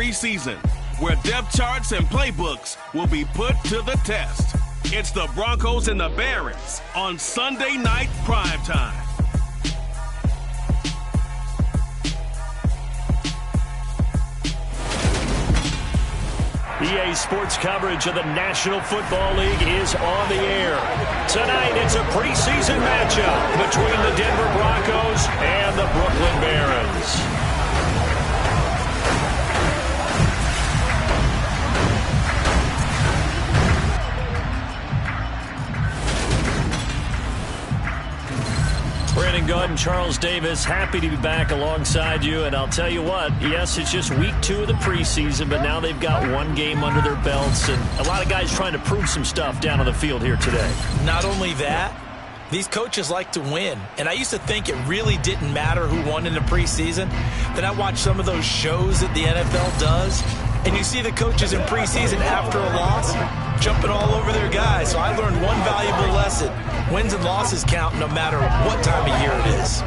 preseason, where depth charts and playbooks will be put to the test. It's the Broncos and the Barons on Sunday Night Primetime. EA Sports coverage of the National Football League is on the air. Tonight, it's a preseason matchup between the Denver Broncos and the Brooklyn Barons. Brandon Gaud and Charles Davis, happy to be back alongside you. And I'll tell you what, yes, it's just week 2 of the preseason, but now they've got one game under their belts. And a lot of guys trying to prove some stuff down on the field here today. Not only that, these coaches like to win. And I used to think it really didn't matter who won in the preseason. Then I watched some of those shows that the NFL does, and you see the coaches in preseason after a loss jumping all over their guys. So I learned one valuable lesson. Wins and losses count no matter what time of year it is.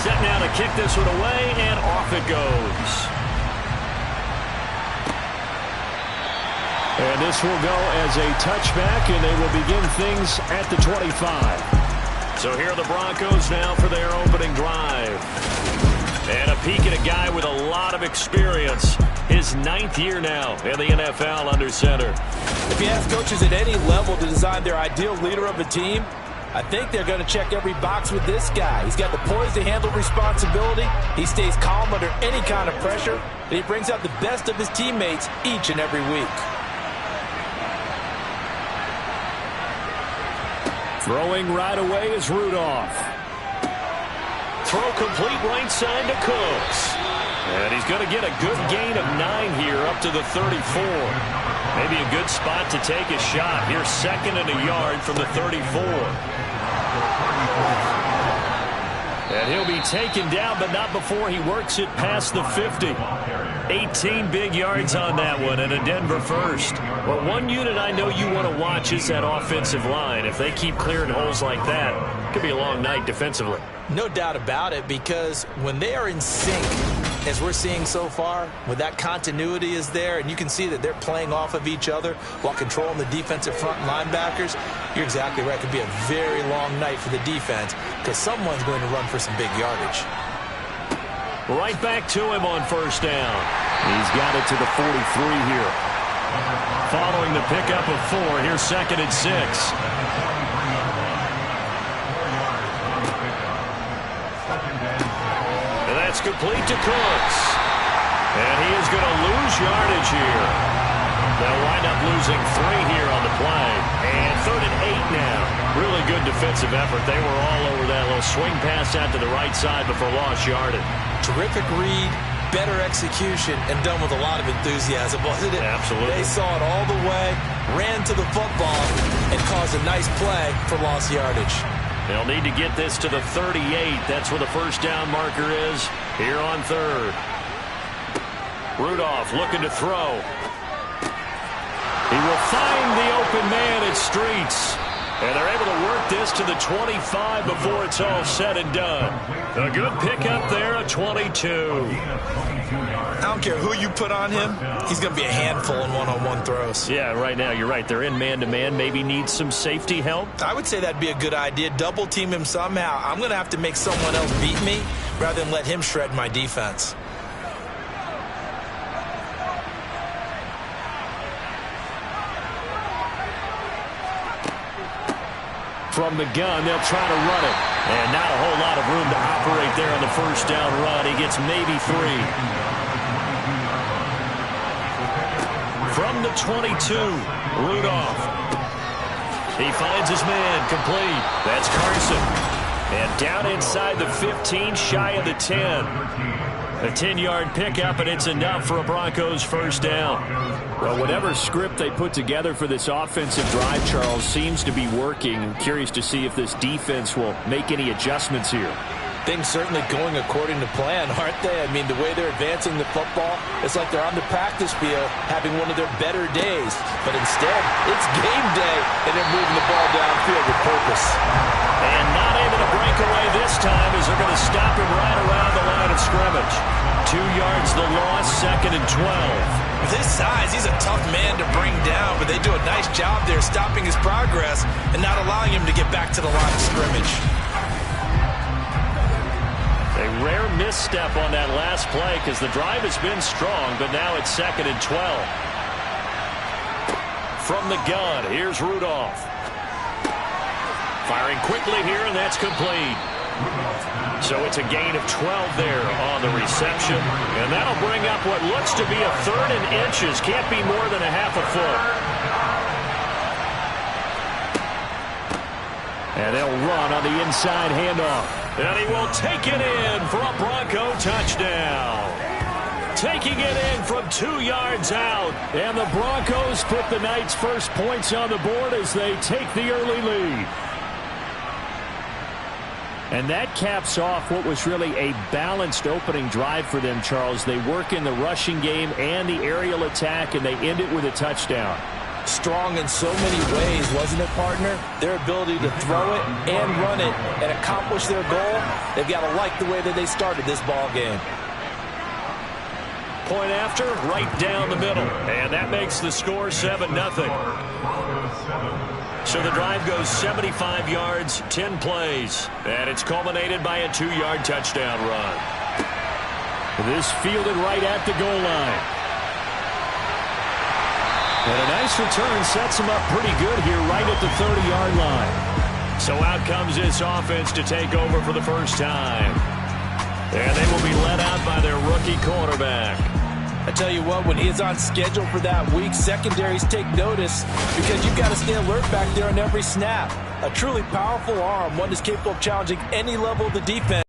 Set now to kick this one away, and off it goes. And this will go as a touchback, and they will begin things at the 25. So here are the Broncos now for their opening drive. And a peek at a guy with a lot of experience. His 9th year now in the NFL under center. If you ask coaches at any level to design their ideal leader of a team, I think they're going to check every box with this guy. He's got the poise to handle responsibility. He stays calm under any kind of pressure. And he brings out the best of his teammates each and every week. Throwing right away is Rudolph. Throw complete right side to Cooks. And he's going to get a good gain of 9 here up to the 34. Maybe a good spot to take a shot. Here's 2nd and a yard from the 34. And he'll be taken down, but not before he works it past the 50. 18 big yards on that one, and a Denver first. Well, one unit I know you want to watch is that offensive line. If they keep clearing holes like that, it could be a long night defensively. No doubt about it, because when they are in sync, as we're seeing so far, when that continuity is there, and you can see that they're playing off of each other while controlling the defensive front linebackers, you're exactly right. It could be a very long night for the defense because someone's going to run for some big yardage. Right back to him on first down. He's got it to the 43 here. Following the pickup of 4, here's 2nd and 6. And that's complete to Cooks. And he is going to lose yardage here. They'll wind up losing 3 here on the play. And 3rd and 8 now. Really good defensive effort. They were all over that little swing pass out to the right side before lost yardage. Terrific read, better execution, and done with a lot of enthusiasm, wasn't it? Absolutely. They saw it all the way, ran to the football, and caused a nice play for lost yardage. They'll need to get this to the 38. That's where the first down marker is here on 3rd. Rudolph looking to throw. He will find the open man at Streets. And they're able to work this to the 25 before it's all said and done. A good pickup there, a 22. I don't care who you put on him. He's going to be a handful in one-on-one throws. Yeah, right now, you're right. They're in man-to-man. Maybe needs some safety help. I would say that'd be a good idea. Double team him somehow. I'm going to have to make someone else beat me rather than let him shred my defense. From the gun, they'll try to run it. And not a whole lot of room to operate there on the first down run. He gets maybe 3. From the 22, Rudolph. He finds his man, complete. That's Carson. And down inside the 15, shy of the 10. A 10-yard pickup, and it's enough for a Broncos first down. Well, whatever script they put together for this offensive drive, Charles, seems to be working. I'm curious to see if this defense will make any adjustments here. Things certainly going according to plan, aren't they? I mean, the way they're advancing the football, it's like they're on the practice field having one of their better days. But instead, it's game day, and they're moving the ball downfield with purpose. And not able to break away this time as they're going to stop him right around the line of scrimmage. 2 yards the loss, 2nd and 12. With his size, he's a tough man to bring down, but they do a nice job there stopping his progress and not allowing him to get back to the line of scrimmage. A rare misstep on that last play because the drive has been strong, but now it's 2nd and 12. From the gun, here's Rudolph. Firing quickly here, and that's complete. So it's a gain of 12 there on the reception, and that'll bring up what looks to be a 3rd and inches. Can't be more than a half a foot. And they'll run on the inside handoff. And he will take it in for a Bronco touchdown. Taking it in from 2 yards out. And the Broncos put the night's first points on the board as they take the early lead. And that caps off what was really a balanced opening drive for them, Charles. They work in the rushing game and the aerial attack, and they end it with a touchdown. Strong in so many ways, wasn't it, partner? Their ability to throw it and run it and accomplish their goal, they've got to like the way that they started this ball game. Point after, right down the middle. And that makes the score 7-0. So the drive goes 75 yards, 10 plays. And it's culminated by a 2-yard touchdown run. This fielded right at the goal line. And a nice return sets him up pretty good here right at the 30-yard line. So out comes this offense to take over for the first time. And they will be led out by their rookie quarterback. I tell you what, when he is on schedule for that week, secondaries take notice because you've got to stay alert back there on every snap. A truly powerful arm, one that's capable of challenging any level of the defense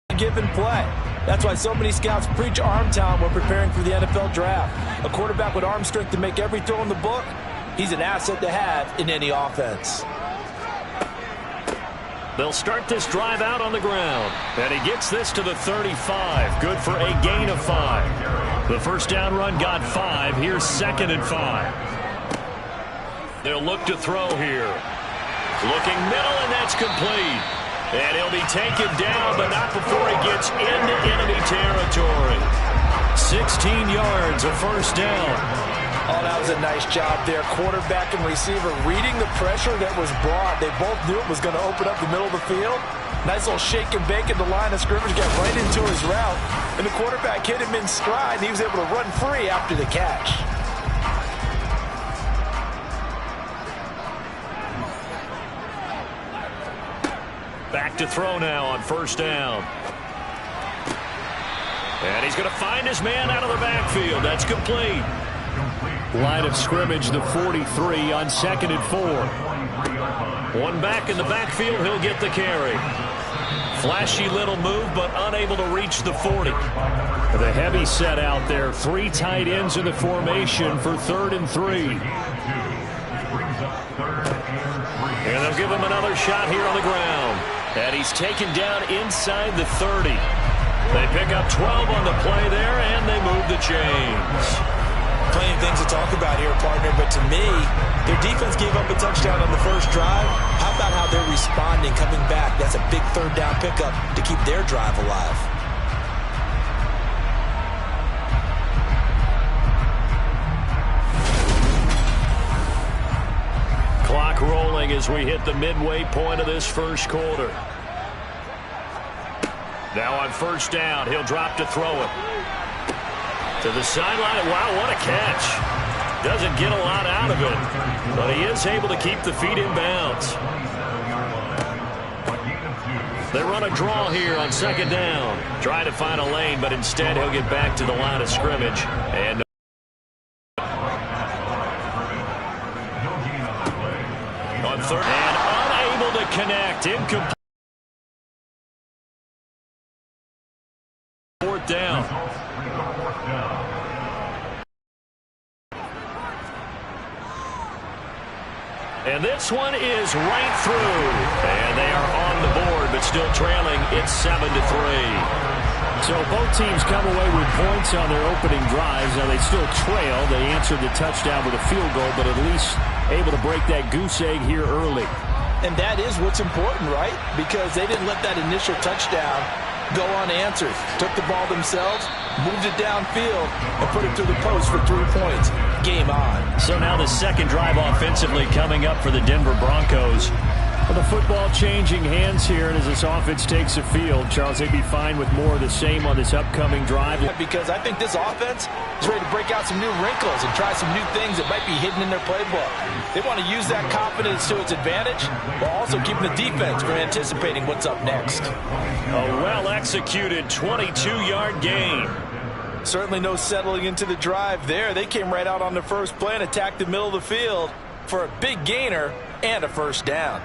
in a given play. That's why so many scouts preach arm talent when preparing for the NFL draft. A quarterback with arm strength to make every throw in the book, he's an asset to have in any offense. They'll start this drive out on the ground. And he gets this to the 35. Good for a gain of 5. The first down run got 5. Here's 2nd and 5. They'll look to throw here. Looking middle, and that's complete. And he'll be taken down, but not before he gets into enemy territory. 16 yards, a first down. Oh, that was a nice job there. Quarterback and receiver reading the pressure that was brought. They both knew it was going to open up the middle of the field. Nice little shake and bake at the line of scrimmage, got right into his route. And the quarterback hit him in stride, and he was able to run free after the catch. Back to throw now on first down. And he's going to find his man out of the backfield. That's complete. Line of scrimmage, the 43 on 2nd and 4. One back in the backfield, he'll get the carry. Flashy little move, but unable to reach the 40. The heavy set out there. 3 tight ends in the formation for 3rd and 3. And they'll give him another shot here on the ground. And he's taken down inside the 30. They pick up 12 on the play there, and they move the chains. Plenty of things to talk about here, partner, but to me, their defense gave up a touchdown on the first drive. How about how they're responding, coming back? That's a big 3rd down pickup to keep their drive alive. Clock rolling as we hit the midway point of this first quarter. Now on first down, he'll drop to throw it. To the sideline. Wow, what a catch. Doesn't get a lot out of it, but he is able to keep the feet in bounds. They run a draw here on 2nd down. Trying to find a lane, but instead he'll get back to the line of scrimmage. And on 3rd, and unable to connect. Incomplete. 4th down. And this one is right through. And they are on the board, but but still trailing. It's 7-3. So both teams come away with points on their opening drives. Now they still trail. They answered the touchdown with a field goal, but at least able to break that goose egg here early. And that is what's important, right? Because they didn't let that initial touchdown go unanswered. Took the ball themselves, moved it downfield, and put it through the post for 3 points. Game on. So now the second drive offensively coming up for the Denver Broncos. Well, the football changing hands here, and as this offense takes the field, Charles, they'd be fine with more of the same on this upcoming drive. Because I think this offense is ready to break out some new wrinkles and try some new things that might be hidden in their playbook. They want to use that confidence to its advantage while also keeping the defense from anticipating what's up next. A well-executed 22-yard gain. Certainly no settling into the drive there. They came right out on the first play and attacked the middle of the field for a big gainer and a first down.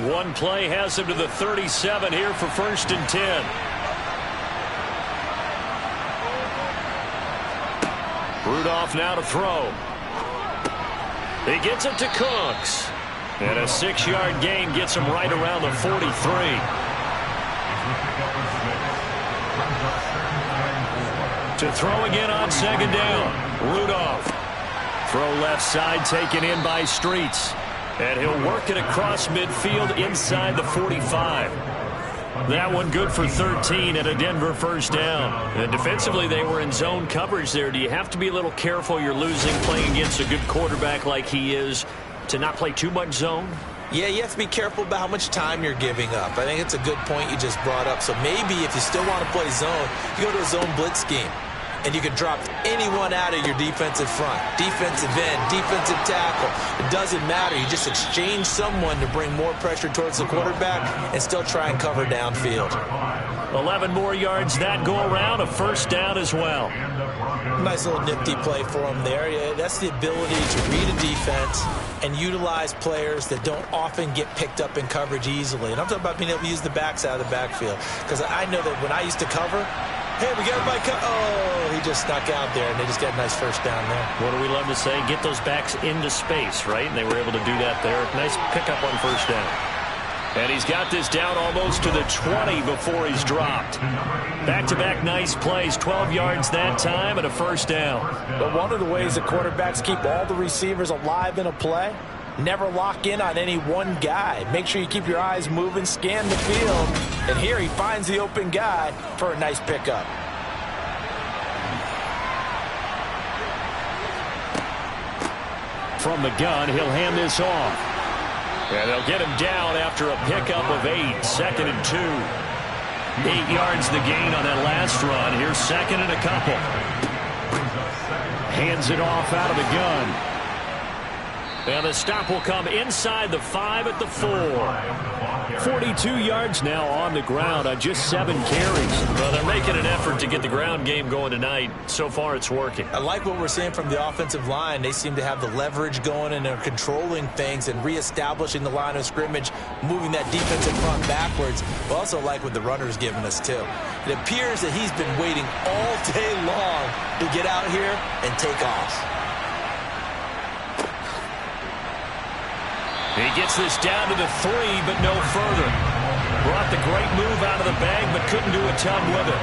One play has him to the 37 here for 1st and 10. Rudolph now to throw. He gets it to Cooks. And a 6-yard gain gets him right around the 43. To throw again on 2nd down. Rudolph. Throw left side taken in by Streets. And he'll work it across midfield inside the 45. That one good for 13 and a Denver first down. And defensively, they were in zone coverage there. Do you have to be a little careful you're losing playing against a good quarterback like he is to not play too much zone? Yeah, you have to be careful about how much time you're giving up. I think it's a good point you just brought up. So maybe if you still want to play zone, you go to a zone blitz scheme. And you can drop anyone out of your defensive front. Defensive end, defensive tackle. It doesn't matter. You just exchange someone to bring more pressure towards the quarterback and still try and cover downfield. 11 more yards that go around. A first down as well. Nice little nifty play for him there. Yeah, that's the ability to read a defense and utilize players that don't often get picked up in coverage easily. And I'm talking about being able to use the backs out of the backfield. Because I know that when I used to cover, hey, we got everybody cut. Oh, he just snuck out there, and they just got a nice first down there. What do we love to say? Get those backs into space, right? And they were able to do that there. Nice pickup on first down. And he's got this down almost to the 20 before he's dropped. Back-to-back nice plays, 12 yards that time and a first down. But one of the ways that quarterbacks keep all the receivers alive in a play, never lock in on any one guy. Make sure you keep your eyes moving, scan the field. And here he finds the open guy for a nice pickup. From the gun, he'll hand this off. And they'll get him down after a pickup of 8. 2nd and 2. 8 yards the gain on that last run. Here's 2nd and a couple. Hands it off out of the gun. And the stop will come inside the 5 at the 4. 42 yards now on the ground on just 7 carries. Well, they're making an effort to get the ground game going tonight. So far, it's working. I like what we're seeing from the offensive line. They seem to have the leverage going, and they're controlling things and reestablishing the line of scrimmage, moving that defensive front backwards. We also like what the runner's giving us, too. It appears that he's been waiting all day long to get out here and take off. He gets this down to the 3, but no further. Brought the great move out of the bag, but couldn't do a ton with it.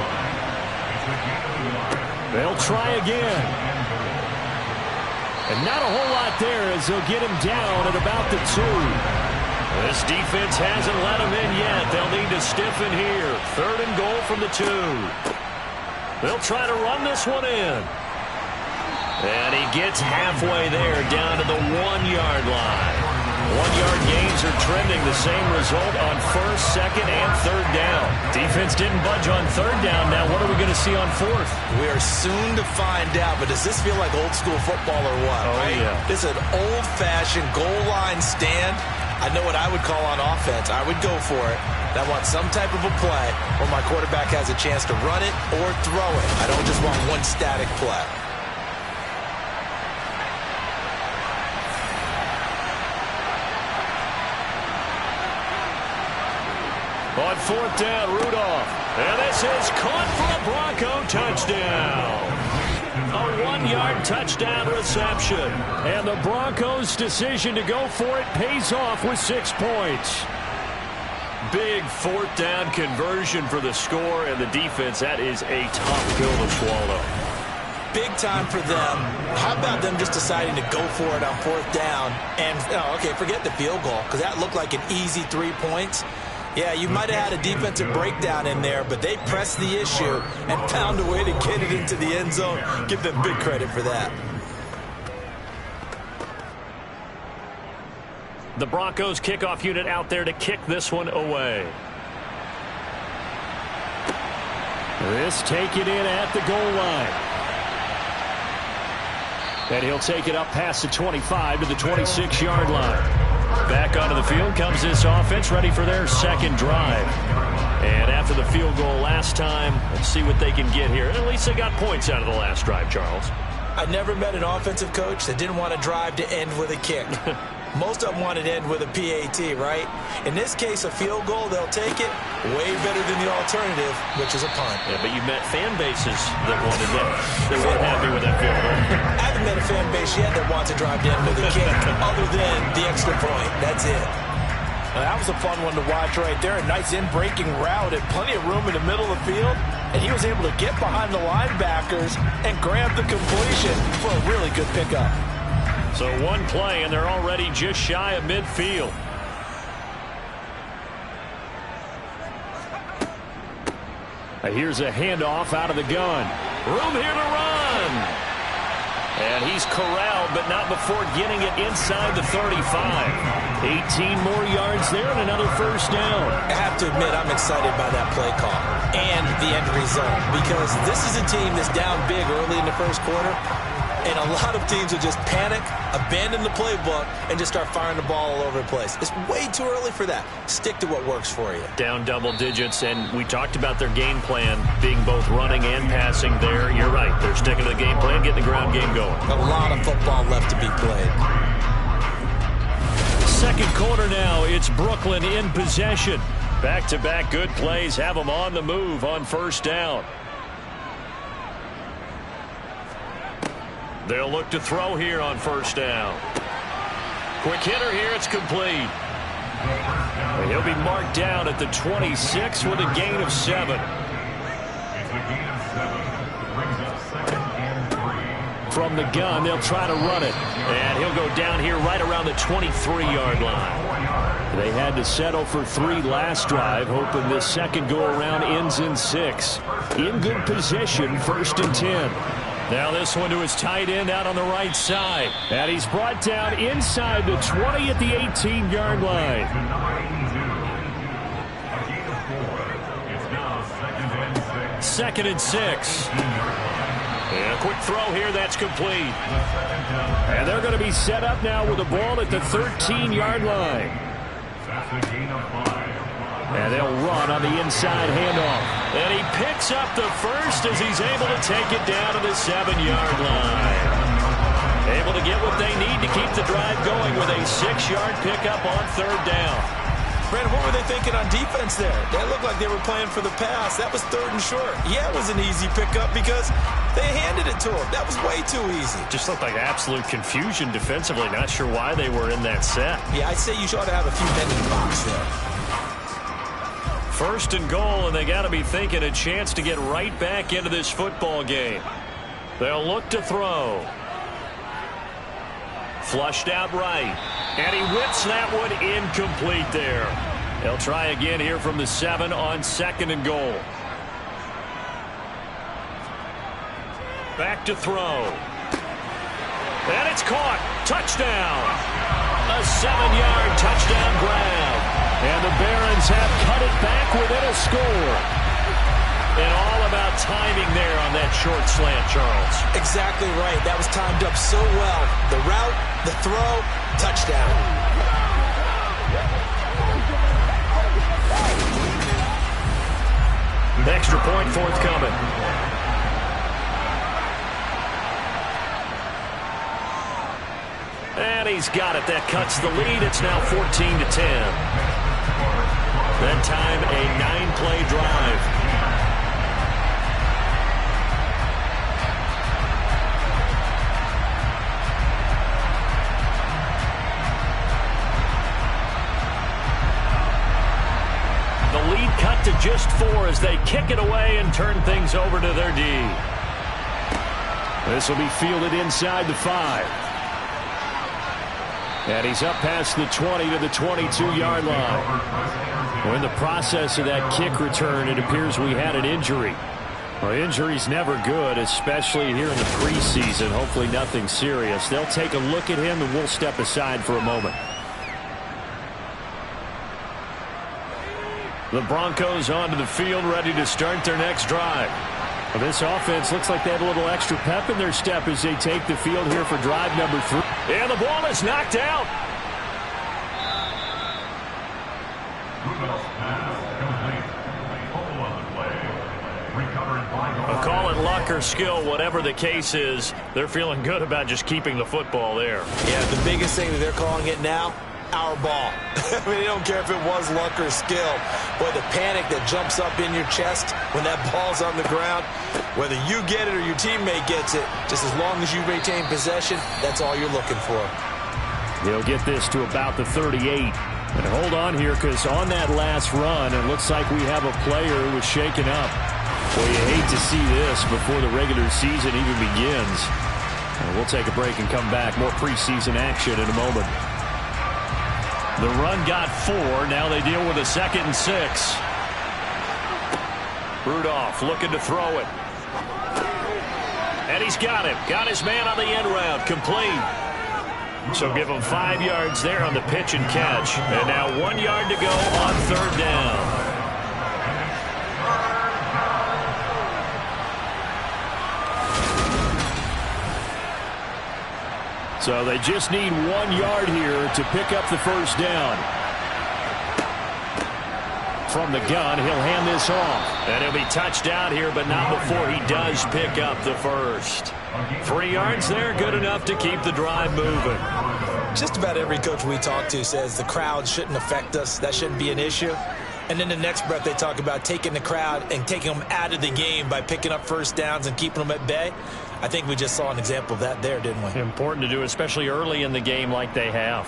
They'll try again. And not a whole lot there as they'll get him down at about the 2. This defense hasn't let him in yet. They'll need to stiffen here. 3rd and goal from the 2. They'll try to run this one in. And he gets halfway there, down to the 1-yard line. 1-yard gains are trending. The same result on 1st, 2nd, and 3rd down. Defense didn't budge on 3rd down. Now what are we going to see on 4th? We are soon to find out, but does this feel like old school football or what? Oh, right? Yeah. This is an old-fashioned goal line stand. I know what I would call on offense. I would go for it. I want some type of a play where my quarterback has a chance to run it or throw it. I don't just want one static play. On 4th down, Rudolph. And this is caught for a Bronco touchdown. A 1-yard touchdown reception. And the Broncos' decision to go for it pays off with 6 points. Big 4th down conversion for the score, and the defense, that is a tough pill to swallow. Big time for them. How about them just deciding to go for it on 4th down? And, okay, forget the field goal, because that looked like an easy 3 points. Yeah, you might have had a defensive breakdown in there, but they pressed the issue and found a way to get it into the end zone. Give them big credit for that. The Broncos kickoff unit out there to kick this one away. This taken in at the goal line. And he'll take it up past the 25 to the 26-yard line. Back onto the field comes this offense, ready for their second drive. And after the field goal last time, let's see what they can get here. At least they got points out of the last drive, Charles. I never met an offensive coach that didn't want to drive to end with a kick. Most of them wanted to end with a PAT, right? In this case, a field goal, they'll take it. Way better than the alternative, which is a punt. Yeah, but you met fan bases that wanted that. They weren't happy with that field goal. I haven't met a fan base yet that wants to drive to end with a kick, other than the extra point. That's it. Now, that was a fun one to watch right there. A nice in-breaking route and plenty of room in the middle of the field. And he was able to get behind the linebackers and grab the completion for a really good pickup. So one play, and they're already just shy of midfield. Here's a handoff out of the gun. Room here to run. And he's corralled, but not before getting it inside the 35. 18 more yards there and another first down. I have to admit, I'm excited by that play call and the end result, because this is a team that's down big early in the first quarter. And a lot of teams will just panic, abandon the playbook, and just start firing the ball all over the place. It's way too early for that. Stick to what works for you. Down double digits, and we talked about their game plan being both running and passing there. You're right. They're sticking to the game plan, getting the ground game going. A lot of football left to be played. Second quarter now. It's Brooklyn in possession. Back-to-back good plays have them on the move on first down. They'll look to throw here on first down. Quick hitter here. It's complete. And he'll be marked down at the 26 with a gain of 7. From the gun, they'll try to run it. And he'll go down here right around the 23-yard line. They had to settle for 3 last drive, hoping this second go-around ends in 6. In good position, 1st and 10. Now this one to his tight end out on the right side. And he's brought down inside the 20 at the 18-yard line. Second and 6. And a quick throw here, that's complete. And they're going to be set up now with the ball at the 13-yard line. And they'll run on the inside handoff. And he picks up the first as he's able to take it down to the 7-yard line. Able to get what they need to keep the drive going with a 6-yard pickup on 3rd down. Brandon, what were they thinking on defense there? They looked like they were playing for the pass. That was 3rd and short. Yeah, it was an easy pickup because they handed it to him. That was way too easy. Just looked like absolute confusion defensively. Not sure why they were in that set. Yeah, I'd say you ought to have a few men in the box there. 1st and goal, and they got to be thinking a chance to get right back into this football game. They'll look to throw. Flushed out right. And he whips that one incomplete there. They'll try again here from the 7 on 2nd and goal. Back to throw. And it's caught. Touchdown. A 7-yard touchdown grab. And the Barons have cut it back within a score. And all about timing there on that short slant, Charles. Exactly right. That was timed up so well. The route, the throw, touchdown. Extra point forthcoming. And he's got it. That cuts the lead. It's now 14-10. That time a 9-play drive. cut to just 4 as they kick it away and turn things over to their D. This will be fielded inside the 5. And he's up past the 20 to the 22-yard line. Well, in the process of that kick return, it appears we had an injury. Well, injury's never good, especially here in the preseason. Hopefully nothing serious. They'll take a look at him, and we'll step aside for a moment. The Broncos onto the field, ready to start their next drive. Well, this offense looks like they have a little extra pep in their step as they take the field here for drive number 3. And the ball is knocked out. I'll call it luck or skill, whatever the case is. They're feeling good about just keeping the football there. Yeah, the biggest thing that they're calling it now, our ball. I mean, they don't care if it was luck or skill. But the panic that jumps up in your chest when that ball's on the ground, whether you get it or your teammate gets it, just as long as you retain possession, that's all you're looking for. They'll get this to about the 38. And hold on here, because on that last run, it looks like we have a player who was shaken up. Well, you hate to see this before the regular season even begins. We'll take a break and come back. More preseason action in a moment. The run got 4. Now they deal with a 2nd and 6. Rudolph looking to throw it. And he's got him. Got his man on the end route. Complete. So give him 5 yards there on the pitch and catch. And now 1 yard to go on 3rd down. So they just need 1 yard here to pick up the first down. From the gun, he'll hand this off. And he'll be touched down here, but not before he does pick up the first. 3 yards there, good enough to keep the drive moving. Just about every coach we talk to says the crowd shouldn't affect us. That shouldn't be an issue. And then the next breath they talk about taking the crowd and taking them out of the game by picking up first downs and keeping them at bay. I think we just saw an example of that there, didn't we? Important to do, especially early in the game like they have.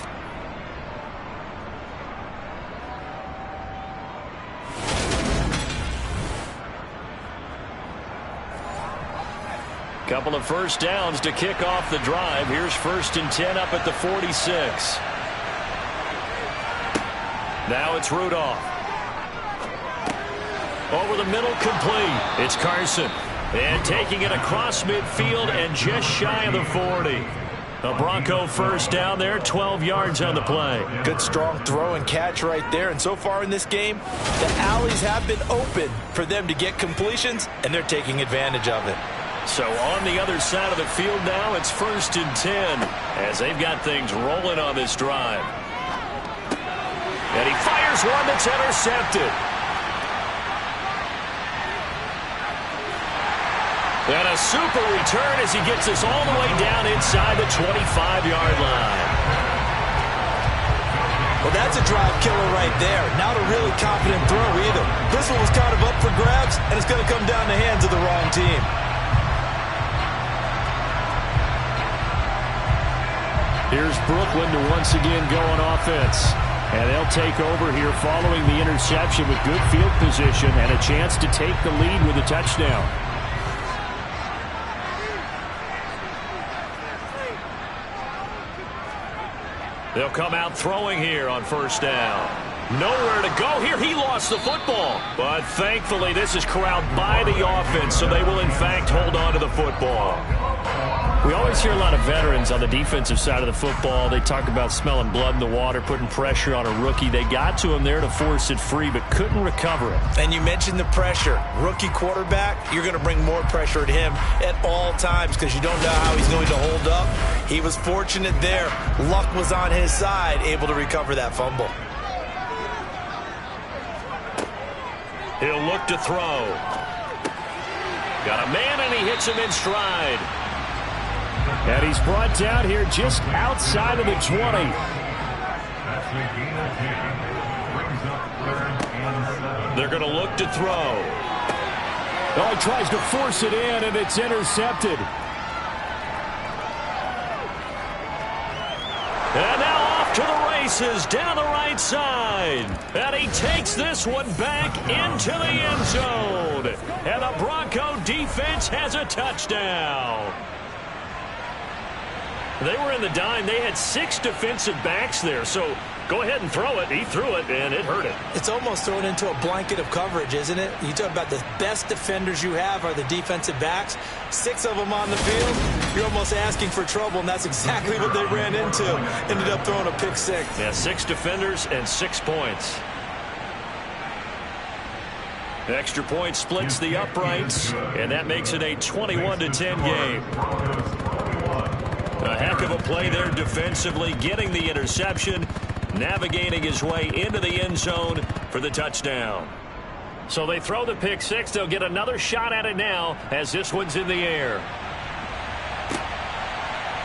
Couple of first downs to kick off the drive. Here's 1st and 10 up at the 46. Now it's Rudolph. Over the middle, complete. It's Carson. And taking it across midfield and just shy of the 40. A Bronco first down there, 12 yards on the play. Good strong throw and catch right there. And so far in this game, the alleys have been open for them to get completions, and they're taking advantage of it. So on the other side of the field now, it's 1st and 10 as they've got things rolling on this drive. And he fires one that's intercepted. And a super return as he gets us all the way down inside the 25-yard line. Well, that's a drive killer right there. Not a really confident throw either. This one was kind of up for grabs, and it's going to come down the hands of the wrong team. Here's Brooklyn to once again go on offense. And they'll take over here following the interception with good field position and a chance to take the lead with a touchdown. They'll come out throwing here on 1st down. Nowhere to go here. He lost the football. But thankfully, this is corralled by the offense, so they will, in fact, hold on to the football. We always hear a lot of veterans on the defensive side of the football. They talk about smelling blood in the water, putting pressure on a rookie. They got to him there to force it free, but couldn't recover it. And you mentioned the pressure. Rookie quarterback, you're going to bring more pressure at him at all times because you don't know how he's going to hold up. He was fortunate there. Luck was on his side, able to recover that fumble. He'll look to throw. Got a man, and he hits him in stride. And he's brought down here just outside of the 20. They're going to look to throw. Oh, he tries to force it in, and it's intercepted. And now off to the races. bounces down the right side. And he takes this one back into the end zone. And the Bronco defense has a touchdown. They were in the dime. They had 6 defensive backs there. So go ahead and throw it. He threw it, and it hurt it. It's almost thrown into a blanket of coverage, isn't it? You talk about the best defenders you have are the defensive backs. 6 of them on the field. You're almost asking for trouble, and that's exactly what they ran into. Ended up throwing a pick 6. Yeah, 6 defenders and 6 points. The extra point splits the uprights, and that makes it a 21-10 game. A heck of a play there defensively, getting the interception, navigating his way into the end zone for the touchdown. So they throw the pick 6. They'll get another shot at it now as this one's in the air.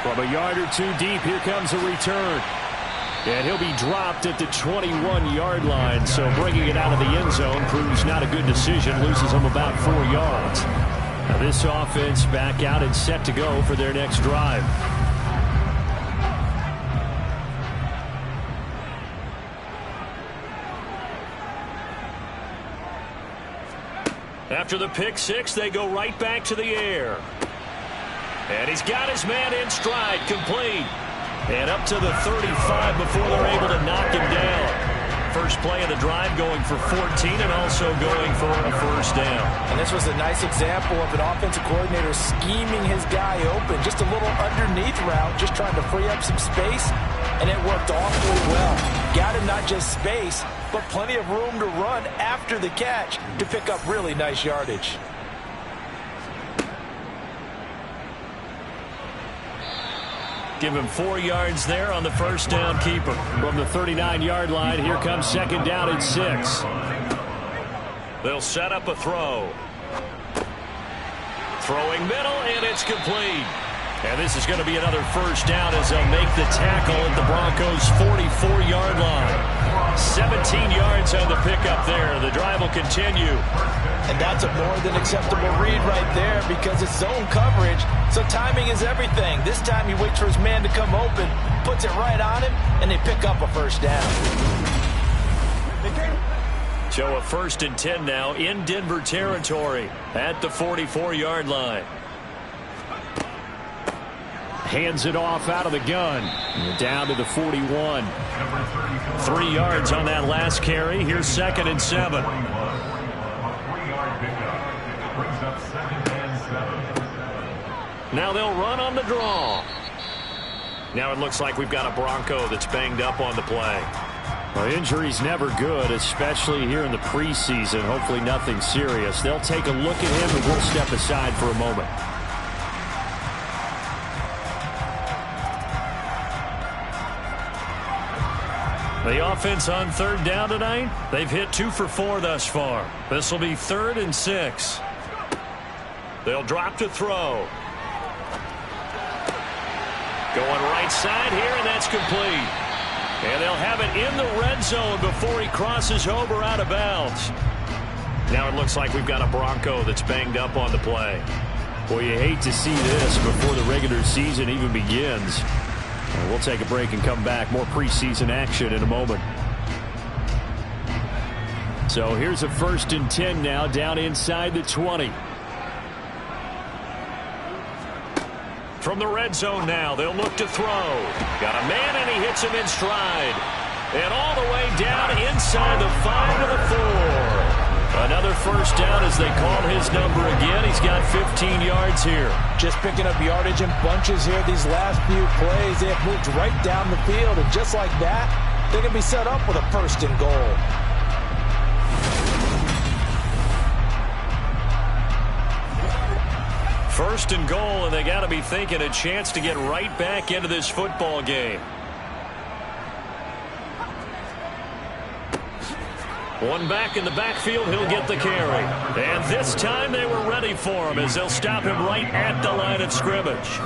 From a yard or 2 deep, here comes a return. And he'll be dropped at the 21-yard line. So bringing it out of the end zone proves not a good decision. Loses him about 4 yards. Now this offense back out and set to go for their next drive. After the pick 6, they go right back to the air. And he's got his man in stride, complete. And up to the 35 before they're able to knock him down. First play of the drive going for 14 and also going for a first down. And this was a nice example of an offensive coordinator scheming his guy open. Just a little underneath route, just trying to free up some space. And it worked awfully well. Got him not just space, but plenty of room to run after the catch to pick up really nice yardage. Give him 4 yards there on the first down keeper. From the 39-yard line, here comes second down and 6. They'll set up a throw. Throwing middle, and it's complete. And this is going to be another first down as they'll make the tackle at the Broncos' 44-yard line. 17 yards on the pickup there. The drive will continue. And that's a more than acceptable read right there because it's zone coverage, so timing is everything. This time he waits for his man to come open, puts it right on him, and they pick up a first down. So a 1st and 10 now in Denver territory at the 44-yard line. Hands it off out of the gun. Down to the 41. 3 yards on that last carry. Here's 2nd and 7. Now they'll run on the draw. Now it looks like we've got a Bronco that's banged up on the play. Well, injury's never good, especially here in the preseason. Hopefully nothing serious. They'll take a look at him and we'll step aside for a moment. The offense on 3rd down tonight, they've hit 2 for 4 thus far. This will be 3rd and 6. They'll drop to throw. Going right side here, and that's complete. And they'll have it in the red zone before he crosses over out of bounds. Now it looks like we've got a Bronco that's banged up on the play. Well, you hate to see this before the regular season even begins. We'll take a break and come back. More preseason action in a moment. So here's a 1st and 10 now down inside the 20. From the red zone now, they'll look to throw. Got a man, and he hits him in stride. And all the way down inside the 5 to the 4. Another first down as they call his number again. He's got 15 yards here. Just picking up yardage in bunches here these last few plays. They have moved right down the field, and just like that, they're going to be set up with a 1st and goal. First and goal, and they got to be thinking a chance to get right back into this football game. One back in the backfield, he'll get the carry. And this time they were ready for him as they'll stop him right at the line of scrimmage.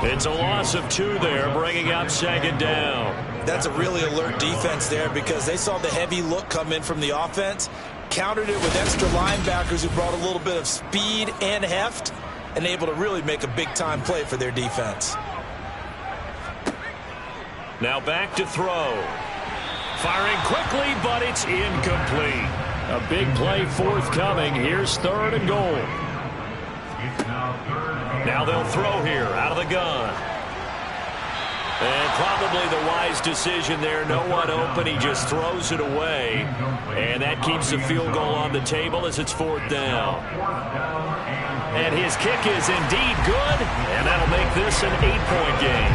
It's a loss of 2 there, bringing up 2nd down. That's a really alert defense there because they saw the heavy look come in from the offense, countered it with extra linebackers who brought a little bit of speed and heft, and able to really make a big-time play for their defense. Now back to throw. Firing quickly, but it's incomplete. A big play forthcoming. Here's 3rd and goal. Now they'll throw here out of the gun. And probably the wise decision there. No one open. He just throws it away. And that keeps the field goal on the table as it's 4th down. And his kick is indeed good. And that'll make this an 8-point game.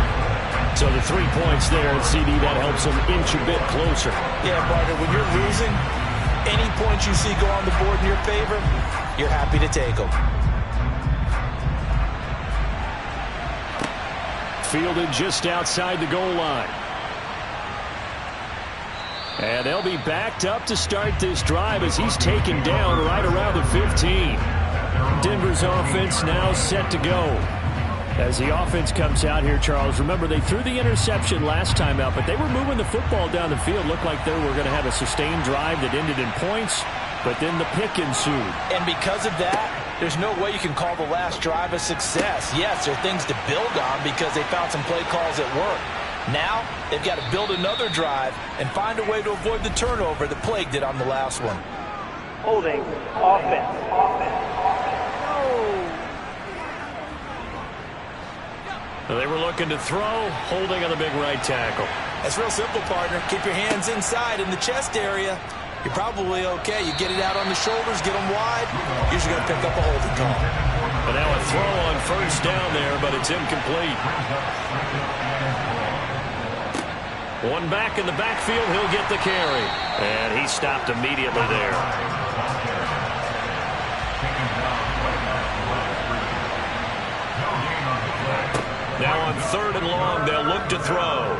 So the 3 points there, and CD, that helps them inch a bit closer. Yeah, partner, when you're losing, any points you see go on the board in your favor, you're happy to take them. Fielded just outside the goal line. And they'll be backed up to start this drive as he's taken down right around the 15. Denver's offense now set to go. As the offense comes out here, Charles, remember they threw the interception last time out, but they were moving the football down the field. Looked like they were going to have a sustained drive that ended in points, but then the pick ensued. And because of that, there's no way you can call the last drive a success. Yes, there are things to build on because they found some play calls that work. Now, they've got to build another drive and find a way to avoid the turnover that plagued it on the last one. Holding, offense. They were looking to throw, holding on the big right tackle. That's real simple, partner. Keep your hands inside in the chest area. You're probably okay. You get it out on the shoulders, get them wide. Usually going to pick up a holding call. But now a throw on 1st down there, but it's incomplete. One back in the backfield, he'll get the carry. And he stopped immediately there. Now on 3rd and long, they'll look to throw.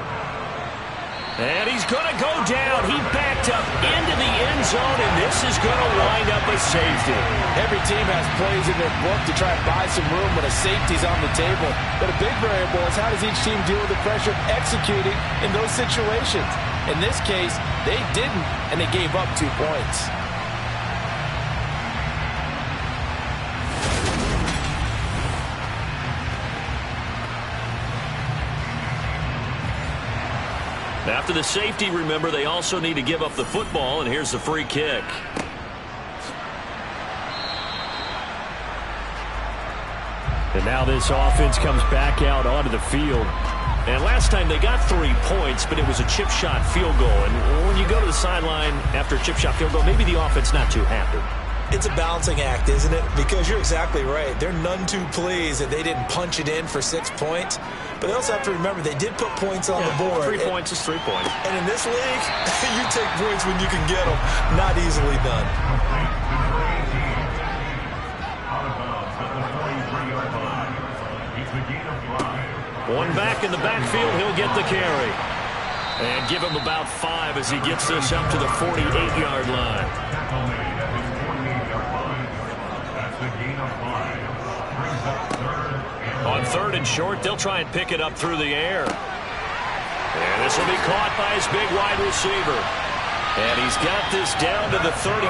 And he's going to go down. He backed up into the end zone, and this is going to wind up a safety. Every team has plays in their book to try and buy some room when a safety's on the table. But a big variable is how does each team deal with the pressure of executing in those situations. In this case, they didn't, and they gave up 2 points. After the safety, remember, they also need to give up the football, and here's the free kick. And now this offense comes back out onto the field. And last time they got 3 points, but it was a chip shot field goal. And when you go to the sideline after a chip shot field goal, maybe the offense not too happy. It's a balancing act, isn't it? Because you're exactly right. They're none too pleased that they didn't punch it in for 6 points. But they also have to remember they did put points on the board. 3 points is 3 points. And in this league, you take points when you can get them. Not easily done. One back in the backfield, he'll get the carry. And give him about 5 as he gets this up to the 48-yard line. On 3rd and short, they'll try and pick it up through the air. And this will be caught by his big wide receiver. And he's got this down to the 35.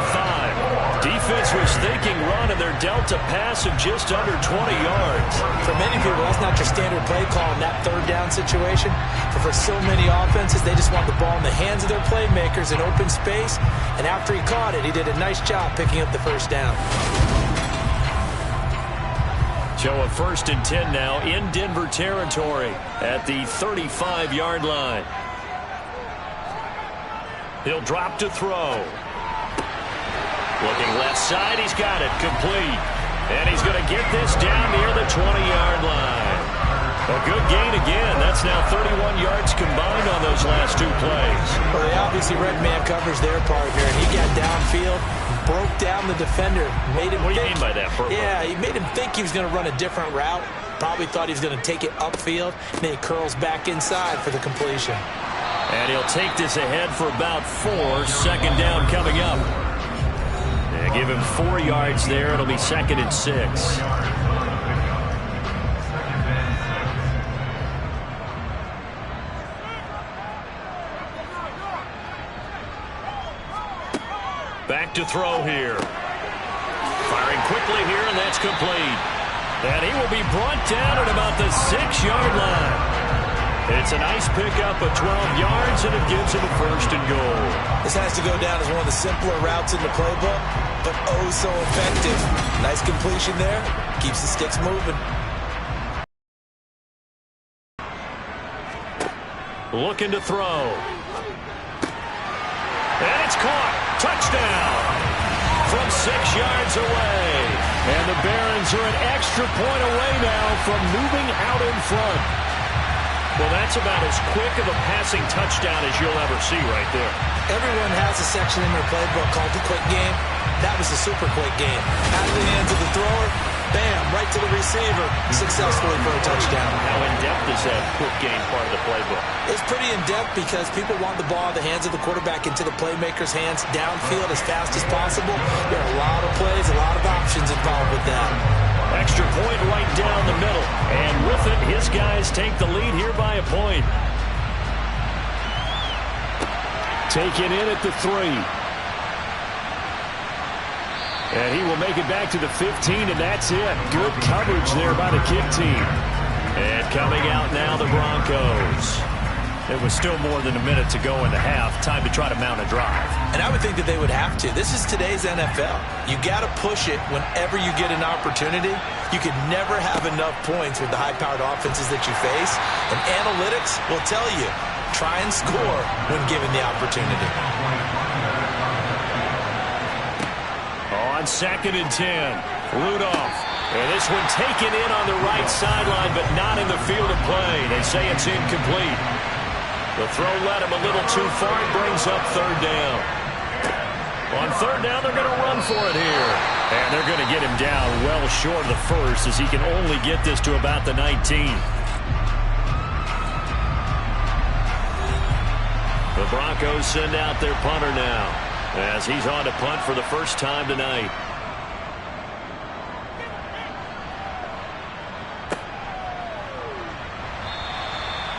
Defense was thinking run, and they're dealt a pass of just under 20 yards. For many people, that's not your standard play call in that 3rd down situation. But for so many offenses, they just want the ball in the hands of their playmakers in open space. And after he caught it, he did a nice job picking up the 1st down. So a 1st and 10 now in Denver territory at the 35-yard line. He'll drop to throw. Looking left side, he's got it complete. And he's going to get this down near the 20-yard line. A good gain again. That's now 31 yards combined on those last 2 plays. Well, they obviously read man coverage their partner, and he got downfield, broke down the defender, made him What do you mean by that? Yeah, he made him think he was going to run a different route. Probably thought he was going to take it upfield, and then he curls back inside for the completion. And he'll take this ahead for about 4. 2nd down coming up. And give him 4 yards there. It'll be 2nd and 6. Back to throw here. Firing quickly here, and that's complete. And he will be brought down at about the 6-yard line. It's a nice pickup of 12 yards, and it gives him a 1st and goal. This has to go down as one of the simpler routes in the playbook, but oh so effective. Nice completion there. Keeps the sticks moving. Looking to throw. And it's caught. Touchdown. From 6 yards away. And the Barons are an extra point away now from moving out in front. Well, that's about as quick of a passing touchdown as you'll ever see right there. Everyone has a section in their playbook called the quick game. That was a super quick game. Out of the hands of the thrower, bam, right to the receiver, successfully for a touchdown. How in-depth is that quick game part of the playbook? It's pretty in-depth because people want the ball in the hands of the quarterback into the playmaker's hands downfield as fast as possible. There are a lot of plays, a lot of options involved with that. Extra point right down the middle. And with it, his guys take the lead here by a point. Taken in at the 3. And he will make it back to the 15, and that's it. Good coverage there by the kick team. And coming out now, the Broncos. It was still more than a minute to go in the half. Time to try to mount a drive. And I would think that they would have to. This is today's NFL. You got to push it whenever you get an opportunity. You can never have enough points with the high-powered offenses that you face. And analytics will tell you, try and score when given the opportunity. On 2nd and 10, Rudolph. And this one taken in on the right sideline, but not in the field of play. They say it's incomplete. The throw led him a little too far and brings up 3rd down. On 3rd down, they're going to run for it here. And they're going to get him down well short of the 1st as he can only get this to about the 19. The Broncos send out their punter now as he's on to punt for the first time tonight.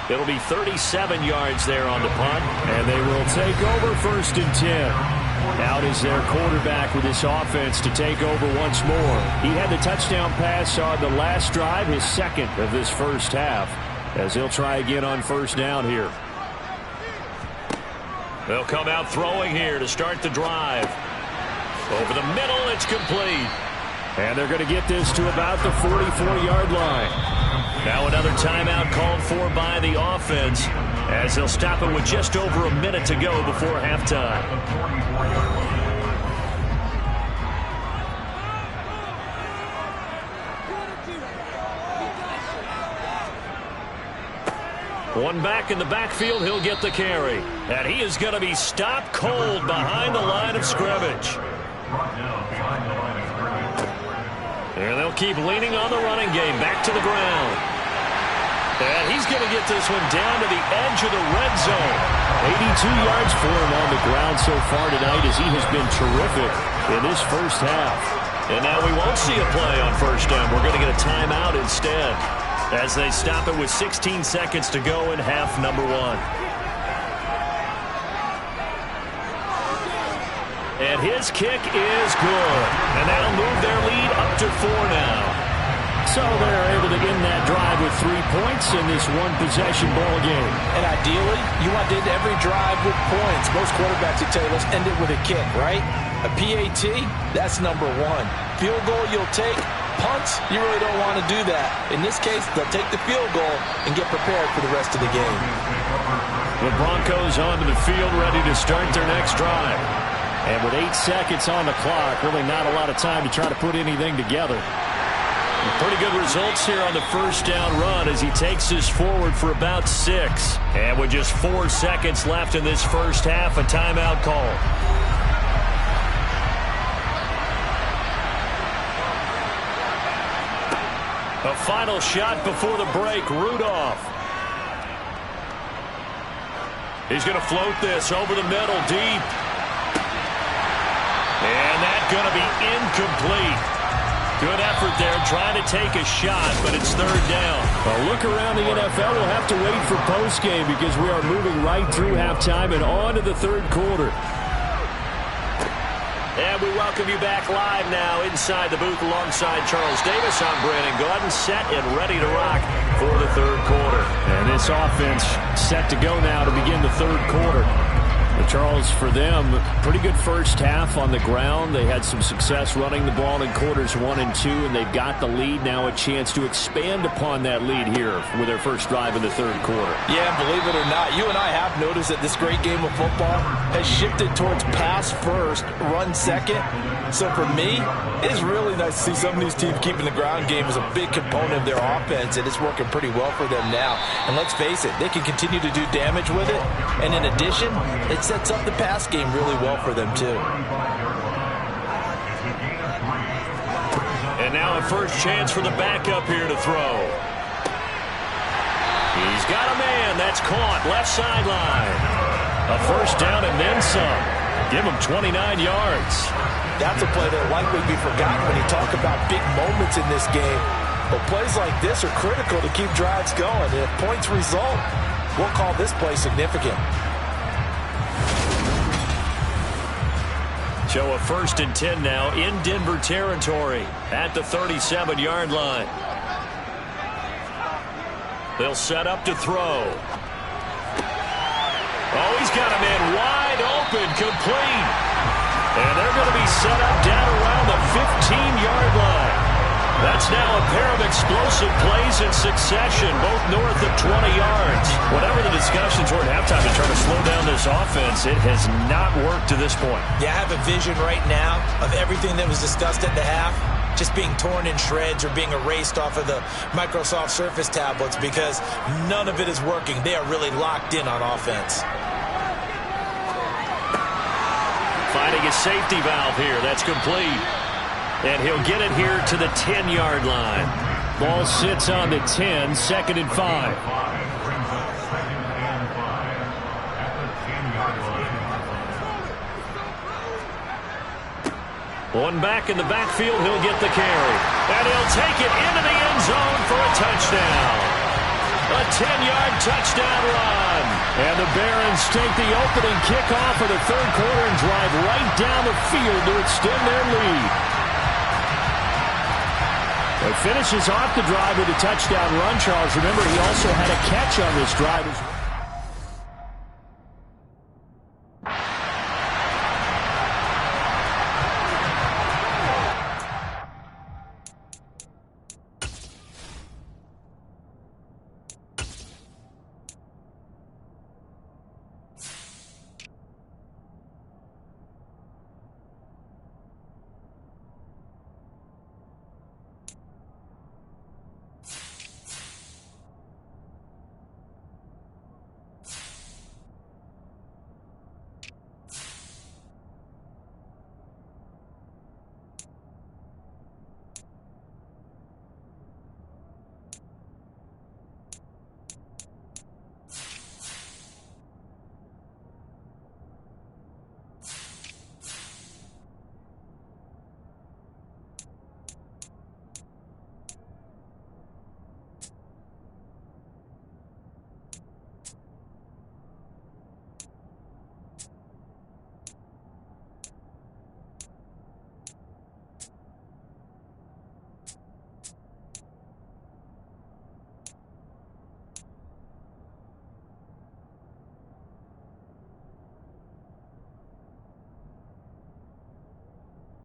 It'll be 37 yards there on the punt. And they will take over 1st and 10. Out is their quarterback with this offense to take over once more. He had the touchdown pass on the last drive, his 2nd of this first half, as he'll try again on 1st down here. They'll come out throwing here to start the drive. Over the middle, it's complete. And they're going to get this to about the 44-yard line. Now another timeout called for by the offense as they'll stop it with just over a minute to go before halftime. One back in the backfield, he'll get the carry. And he is going to be stopped cold behind the line of scrimmage. And they'll keep leaning on the running game. Back to the ground. And he's going to get this one down to the edge of the red zone. 82 yards for him on the ground so far tonight as he has been terrific in this first half. And now we won't see a play on 1st down. We're going to get a timeout instead as they stop it with 16 seconds to go in half number 1. And his kick is good. And that'll move their lead up to 4 now. So they're able to end that drive with 3 points in this one-possession ball game. And ideally, you want to end every drive with points. Most quarterbacks would tell you, let's end it with a kick, right? A PAT, that's number 1. Field goal you'll take. Punts, you really don't want to do that. In this case, they'll take the field goal and get prepared for the rest of the game. The Broncos onto the field ready to start their next drive. And with 8 seconds on the clock, really not a lot of time to try to put anything together. Pretty good results here on the 1st down run as he takes this forward for about 6. And with just 4 seconds left in this first half, a timeout call. A final shot before the break, Rudolph. He's going to float this over the middle, deep. And that's going to be incomplete. Good effort there, trying to take a shot, but it's 3rd down. A look around the NFL. We'll have to wait for postgame because we are moving right through halftime and on to the 3rd quarter. And we welcome you back live now inside the booth alongside Charles Davis. I'm Brandon Gordon, set and ready to rock for the third quarter. And this offense set to go now to begin the third quarter. But Charles, for them, pretty good first half on the ground. They had some success running the ball in quarters 1 and 2, and they've got the lead now, a chance to expand upon that lead here with their first drive in the third quarter. Yeah, believe it or not, you and I have noticed that this great game of football has shifted towards pass first, run second. So for me, it is really nice to see some of these teams keeping the ground game as a big component of their offense, and it's working pretty well for them now. And let's face it, they can continue to do damage with it, and in addition, it sets up the pass game really well for them too. And now a first chance for the backup here to throw. He's got a man. That's caught left sideline. A first down and then some. Give him 29 yards. That's a play that will likely be forgotten when you talk about big moments in this game. But plays like this are critical to keep drives going. And if points result, we'll call this play significant. So a 1st and 10 now in Denver territory at the 37-yard line. They'll set up to throw. Oh, he's got a man wide open, complete. And they're going to be set up down around the 15-yard line. That's now a pair of explosive plays in succession, both north of 20 yards. Whatever the discussion toward halftime to try to slow down this offense, it has not worked to this point. Yeah, I have a vision right now of everything that was discussed at the half just being torn in shreds or being erased off of the Microsoft Surface tablets because none of it is working. They are really locked in on offense. Finding a safety valve here. That's complete. And he'll get it here to the 10-yard line. Ball sits on the 10, 2nd and 5. One back in the backfield, he'll get the carry. And he'll take it into the end zone for a touchdown. A 10-yard touchdown run. And the Barons take the opening kickoff of the third quarter and drive right down the field to extend their lead. It finishes off the drive with a touchdown run, Charles. Remember, he also had a catch on this drive as well.